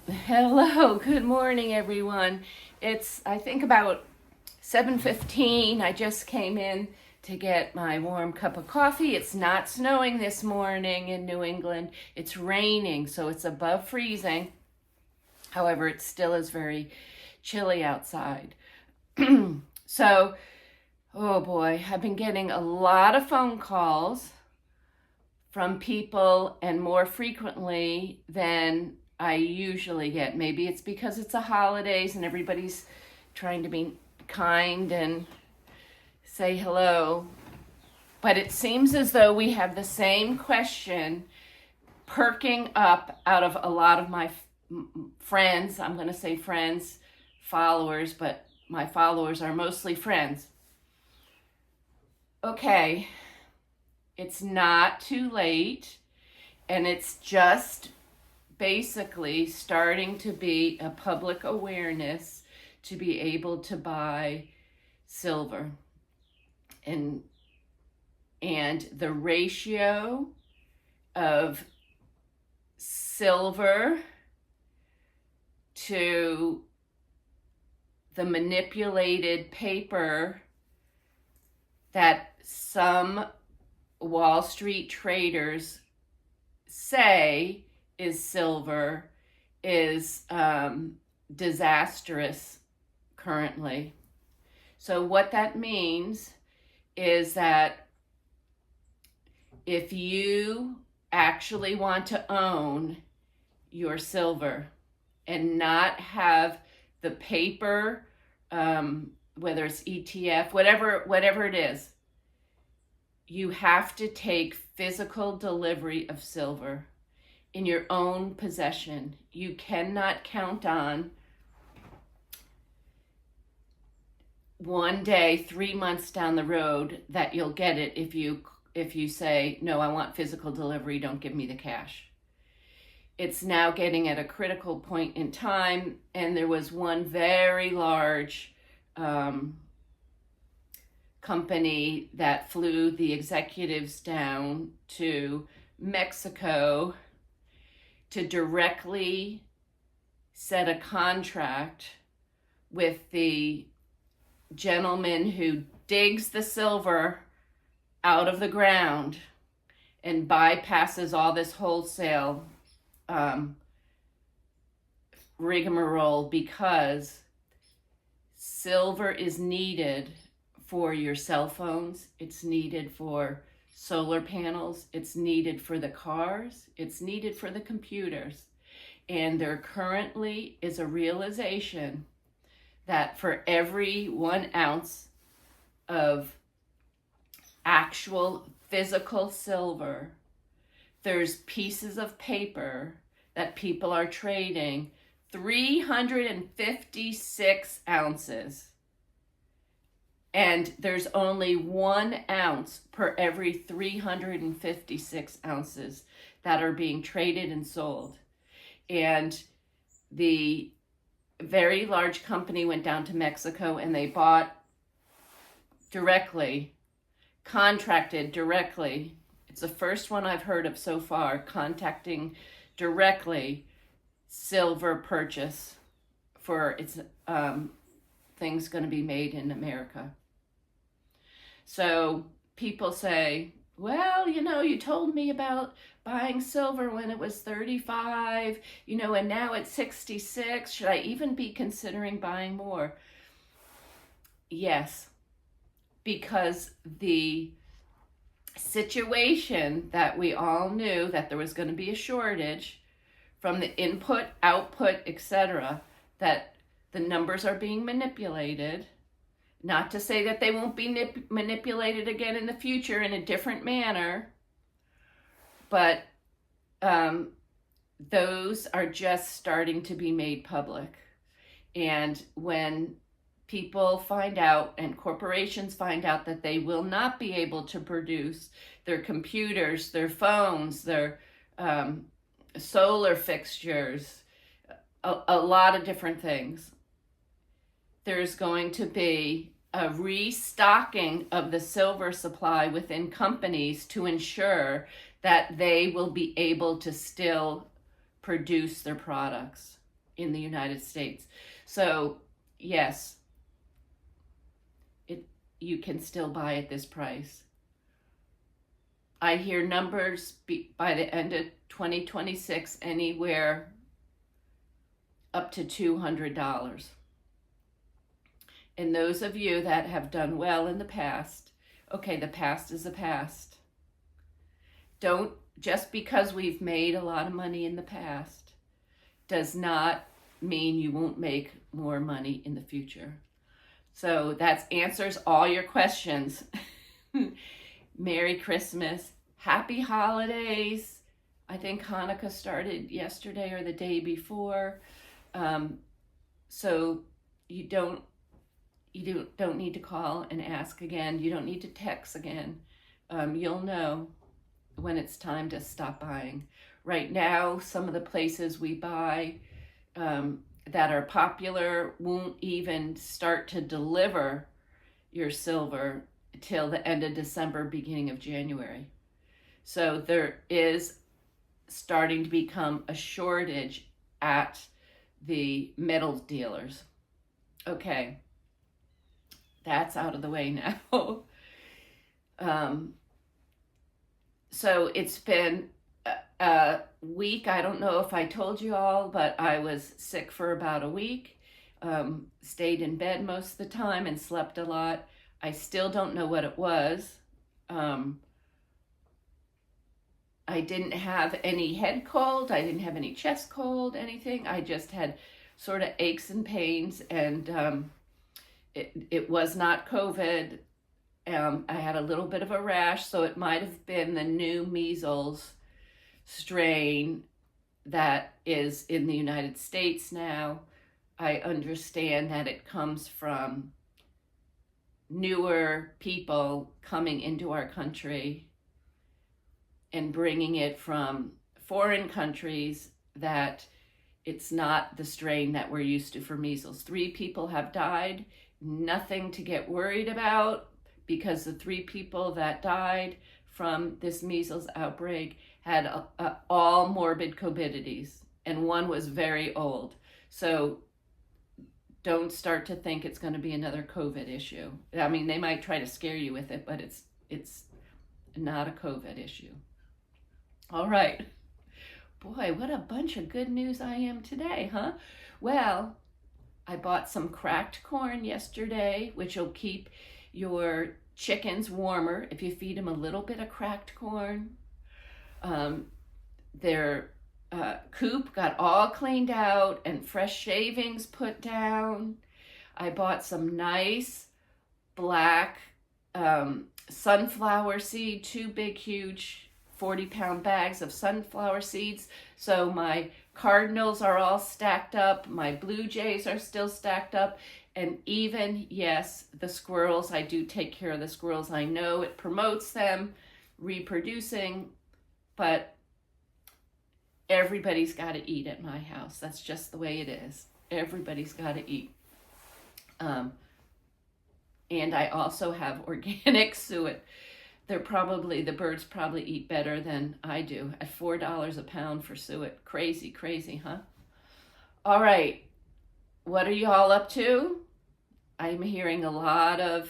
Hello, good morning, everyone. It's, I think, about 7:15. I just came in to get my warm cup of coffee. It's not snowing this morning in New England. It's raining, so it's above freezing. However, it still is very chilly outside. So, oh boy, I've been getting a lot of phone calls from people and more frequently than I usually get. Maybe it's because it's the holidays and everybody's trying to be kind and say hello. But it seems as though we have the same question perking up out of a lot of my friends. I'm going to say friends, followers, but my followers are mostly friends. Okay, it's not too late, and it's just basically starting to be a public awareness to be able to buy silver. And the ratio of silver to the manipulated paper that some Wall Street traders say is silver is disastrous currently. So what that means is that if you actually want to own your silver and not have the paper, whether it's ETF, whatever it is, you have to take physical delivery of silver in your own possession. You cannot count on one day, 3 months down the road that you'll get it if you say, no, I want physical delivery, don't give me the cash. It's now getting at a critical point in time, and there was one very large company that flew the executives down to Mexico to directly set a contract with the gentleman who digs the silver out of the ground and bypasses all this wholesale rigmarole, because silver is needed for your cell phones, it's needed for solar panels, it's needed for the cars, it's needed for the computers. And there currently is a realization that for every 1 ounce of actual physical silver, there's pieces of paper that people are trading 356 ounces. And there's only 1 ounce per every 356 ounces that are being traded and sold. And the very large company went down to Mexico and they bought directly, contracted directly. It's the first one I've heard of so far, contacting directly silver purchase for its things going to be made in America. So people say, well, you told me about buying silver when it was 35, and now it's 66. Should I even be considering buying more? Yes, because the situation that we all knew that there was going to be a shortage from the input, output, etc., that the numbers are being manipulated. Not to say that they won't be manipulated again in the future in a different manner, but those are just starting to be made public. And when people find out and corporations find out that they will not be able to produce their computers, their phones, their solar fixtures, a lot of different things, there's going to be a restocking of the silver supply within companies to ensure that they will be able to still produce their products. in the United States. So yes, you can still buy at this price. I hear numbers by the end of 2026 anywhere up to $200. And those of you that have done well in the past, okay, the past is the past. Don't, just because we've made a lot of money in the past does not mean you won't make more money in the future. So that answers all your questions. Merry Christmas. Happy holidays. I think Hanukkah started yesterday or the day before. So you don't need to call and ask again. You don't need to text again. You'll know when it's time to stop buying. Right now, some of the places we buy that are popular won't even start to deliver your silver till the end of December, beginning of January. So there is starting to become a shortage at the metal dealers. Okay, that's out of the way now. So it's been a week. I don't know if I told you all, but I was sick for about a week. Stayed in bed most of the time and slept a lot. I still don't know what it was. I didn't have any head cold. I didn't have any chest cold, anything. I just had sort of aches and pains, and it was not COVID. I had a little bit of a rash, so it might have been the new measles strain that is in the United States now. I understand that it comes from newer people coming into our country and bringing it from foreign countries, that it's not the strain that we're used to for measles. 3 people have died, nothing to get worried about, because the 3 people that died from this measles outbreak had all morbid comorbidities, and one was very old. So don't start to think it's going to be another COVID issue. I mean, they might try to scare you with it, but it's not a COVID issue. All right. Boy, what a bunch of good news I am today, huh? Well, I bought some cracked corn yesterday, which will keep your chickens warmer if you feed them a little bit of cracked corn. Their coop got all cleaned out and fresh shavings put down. I bought some nice black sunflower seed, 2 big, huge 40-pound bags of sunflower seeds. So my cardinals are all stacked up. My blue jays are still stacked up. And even, yes, the squirrels, I do take care of the squirrels. I know it promotes them reproducing, but everybody's got to eat at my house. That's just the way it is. Everybody's got to eat. And I also have organic suet. The birds probably eat better than I do at $4 a pound for suet. Crazy, crazy, huh? All right. What are you all up to? I'm hearing a lot of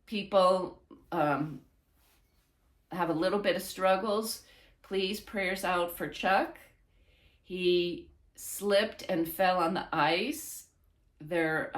people have a little bit of struggles. Please, prayers out for Chuck. He slipped and fell on the ice. They're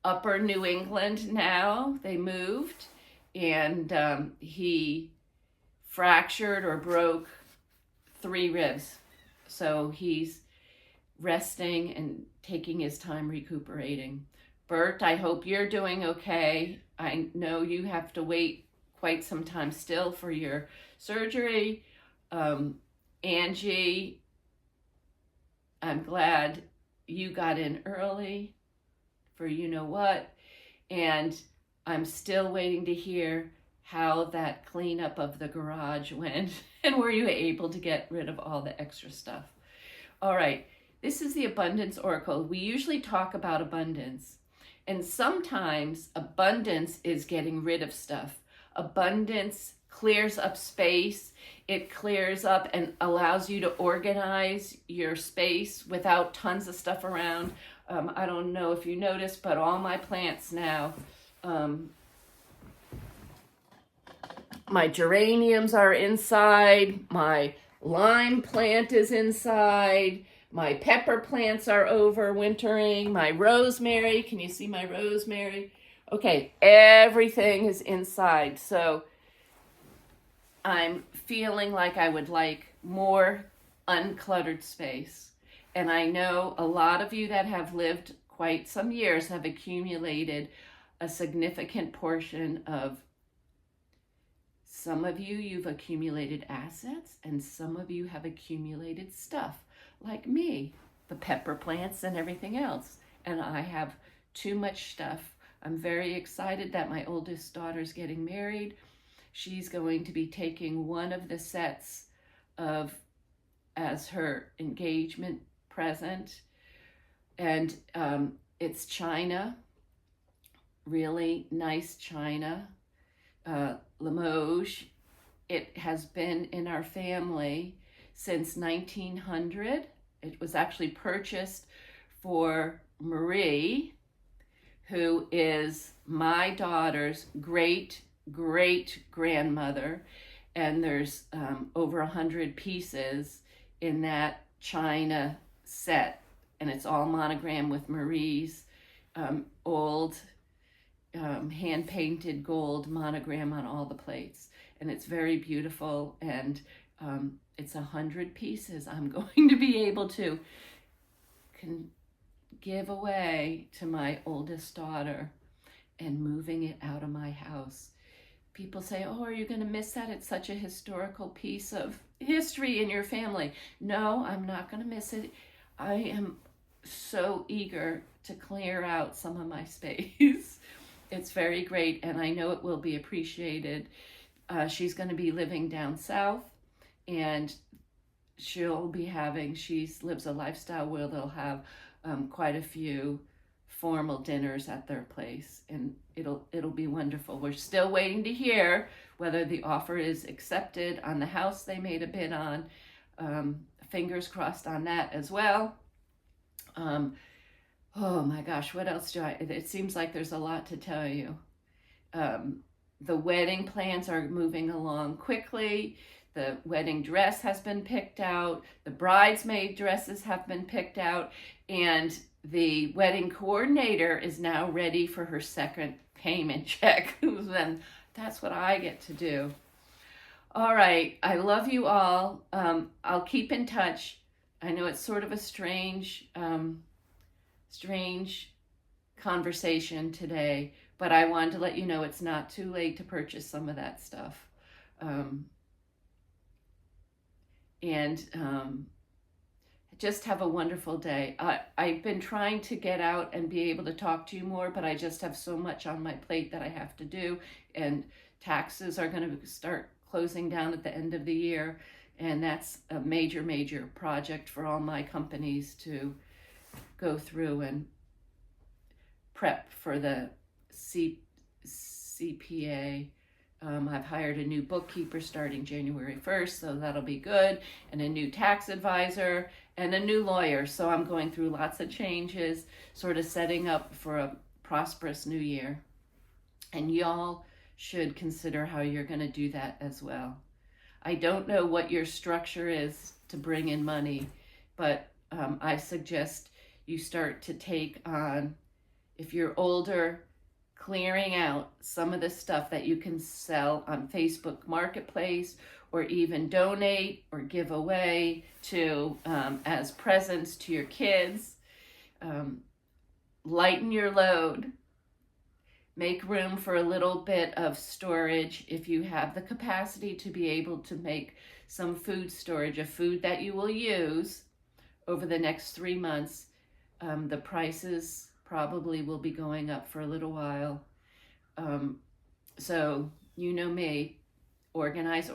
upper New England now. They moved, and he fractured or broke 3 ribs. So he's resting and taking his time recuperating. Bert, I hope you're doing okay. I know you have to wait quite some time still for your surgery. Angie, I'm glad you got in early for you know what, and I'm still waiting to hear how that cleanup of the garage went and were you able to get rid of all the extra stuff. All right, this is the Abundance Oracle. We usually talk about abundance, and sometimes abundance is getting rid of stuff. Abundance clears up space. It clears up and allows you to organize your space without tons of stuff around. I don't know if you noticed, but all my plants now, my geraniums are inside, my lime plant is inside, my pepper plants are overwintering, my rosemary, can you see my rosemary? Okay, everything is inside. So I'm feeling like I would like more uncluttered space. And I know a lot of you that have lived quite some years have accumulated a significant portion of, some of you, you've accumulated assets, and some of you have accumulated stuff, like me, the pepper plants and everything else. And I have too much stuff. I'm very excited that my oldest daughter's getting married. She's going to be taking one of the sets of as her engagement present, and it's china, really nice china, Limoges. It has been in our family since 1900. It was actually purchased for Marie, who is my daughter's great grandmother, and there's over 100 pieces in that china set, and it's all monogrammed with Marie's old hand-painted gold monogram on all the plates, and it's very beautiful, and it's 100 pieces I'm going to be able to give away to my oldest daughter and moving it out of my house. People say, oh, are you going to miss that? It's such a historical piece of history in your family. No, I'm not going to miss it. I am so eager to clear out some of my space. It's very great, and I know it will be appreciated. She's going to be living down south, and she'll be having, she lives a lifestyle where they'll have quite a few formal dinners at their place, and it'll be wonderful. We're still waiting to hear whether the offer is accepted on the house they made a bid on. Fingers crossed on that as well. Oh my gosh, what else it seems like there's a lot to tell you. The wedding plans are moving along quickly. The wedding dress has been picked out. The bridesmaid dresses have been picked out. And the wedding coordinator is now ready for her second payment check. And that's what I get to do. All right. I love you all. I'll keep in touch. I know it's sort of a strange conversation today, but I wanted to let you know it's not too late to purchase some of that stuff. Just have a wonderful day. I've been trying to get out and be able to talk to you more, but I just have so much on my plate that I have to do, and taxes are going to start closing down at the end of the year, and that's a major project for all my companies to go through and prep for the CPA. I've hired a new bookkeeper starting January 1st, so that'll be good, and a new tax advisor and a new lawyer. So I'm going through lots of changes, sort of setting up for a prosperous new year. And y'all should consider how you're going to do that as well. I don't know what your structure is to bring in money, but I suggest you start to take on, if you're older, clearing out some of the stuff that you can sell on Facebook Marketplace, or even donate or give away to as presents to your kids. Lighten your load. Make room for a little bit of storage if you have the capacity to be able to make some food storage, of food that you will use over the next 3 months. The prices probably will be going up for a little while. So you know me, organize.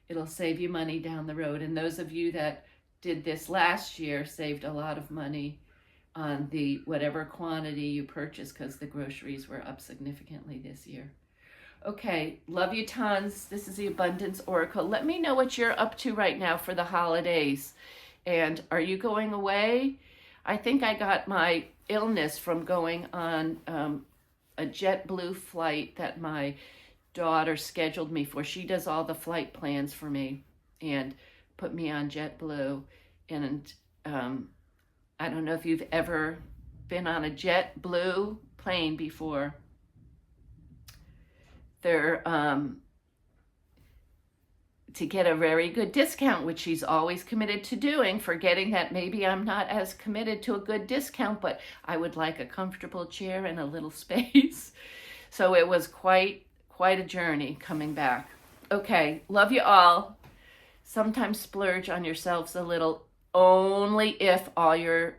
It'll save you money down the road. And those of you that did this last year saved a lot of money on the whatever quantity you purchased, because the groceries were up significantly this year. Okay, love you tons. This is the Abundance Oracle. Let me know what you're up to right now for the holidays. And are you going away? I think I got my illness from going on a JetBlue flight that my daughter scheduled me for. She does all the flight plans for me and put me on JetBlue. And I don't know if you've ever been on a JetBlue plane before. They're to get a very good discount, which she's always committed to doing, forgetting that maybe I'm not as committed to a good discount, but I would like a comfortable chair and a little space. So it was quite a journey coming back. Okay, love you all. Sometimes splurge on yourselves a little, only if all your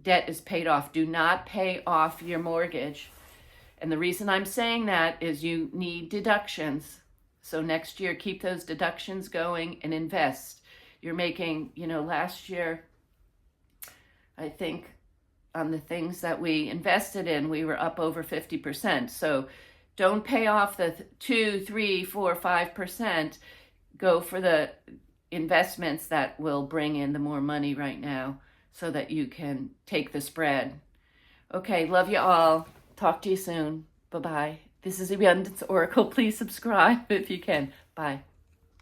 debt is paid off. Do not pay off your mortgage. And the reason I'm saying that is you need deductions. So next year, keep those deductions going and invest. You're making, last year, I think on the things that we invested in, we were up over 50%. So don't pay off the 2, 3, 4, 5%. Go for the investments that will bring in the more money right now so that you can take the spread. Okay, love you all. Talk to you soon. Bye-bye. This is the Abundance Oracle. Please subscribe if you can. Bye.